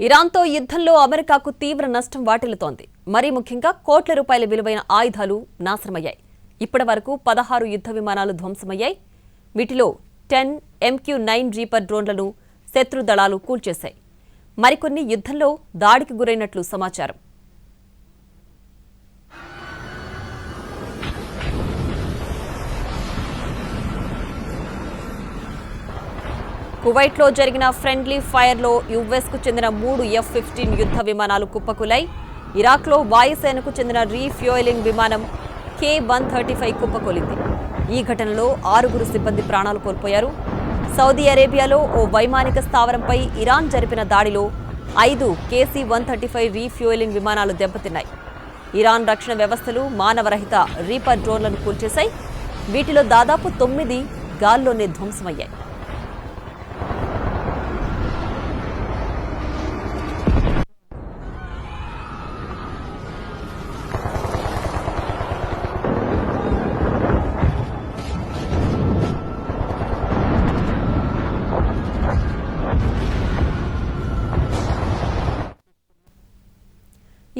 ఇరాన్తో యుద్ధంలో అమెరికాకు తీవ్ర నష్టం వాటిల్లుతోంది. మరీ ముఖ్యంగా కోట్ల రూపాయల విలువైన ఆయుధాలు నాశనమయ్యాయి. ఇప్పటి వరకు 16 యుద్ధ విమానాలు ధ్వంసమయ్యాయి. వీటిలో 10 MQ-9 రీపర్ డ్రోన్లను శత్రు దళాలు కూల్చేశాయి. మరికొన్ని యుద్ధంలో దాడికి గురైనట్లు సమాచారం. కువైట్లో జరిగిన ఫ్రెండ్లీ ఫైర్లో యుఎస్కు చెందిన 3 F-15 యుద్ధ విమానాలు కుప్పకూలాయి. ఇరాక్లో వాయుసేనకు చెందిన రీఫ్యూయలింగ్ విమానం K-135 కుప్పకూలింది. ఈ ఘటనలో 6 సిబ్బంది ప్రాణాలు కోల్పోయారు. సౌదీ అరేబియాలో ఓ వైమానిక స్థావరంపై ఇరాన్ జరిపిన దాడిలో 5 KC-135 రీఫ్యూయలింగ్ విమానాలు దెబ్బతిన్నాయి. ఇరాన్ రక్షణ వ్యవస్థలు మానవరహిత రీపర్ డ్రోన్లను కూల్చేశాయి. వీటిలో దాదాపు 9 గాల్లోనే ధ్వంసమయ్యాయి.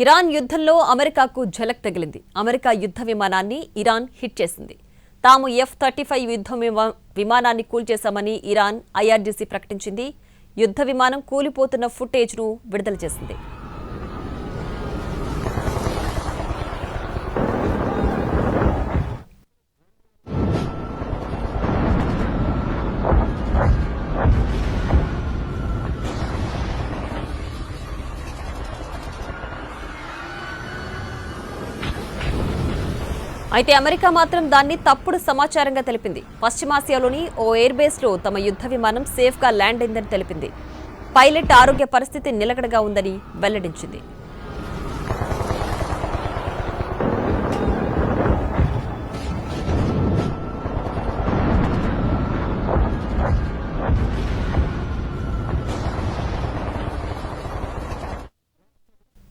ఇరాన్ యుద్ధంలో అమెరికాకు ఝలక్ తగిలింది. అమెరికా యుద్ధ విమానాన్ని ఇరాన్ హిట్ చేసింది. తాము F-35 యుద్ధ విమానాన్ని కూల్చేశామని ఇరాన్ IRGC ప్రకటించింది. యుద్ధ విమానం కూలిపోతున్న ఫుటేజ్ను విడుదల చేసింది. అయితే అమెరికా మాత్రం దాన్ని తప్పుడు సమాచారంగా తెలిపింది. పశ్చిమాసియాలోని ఓ ఎయిర్ బేస్లో తమ యుద్ధ విమానం సేఫ్గా ల్యాండ్ అయిందని తెలిపింది. పైలట్ ఆరోగ్య పరిస్థితి నిలకడగా ఉందని వెల్లడించింది.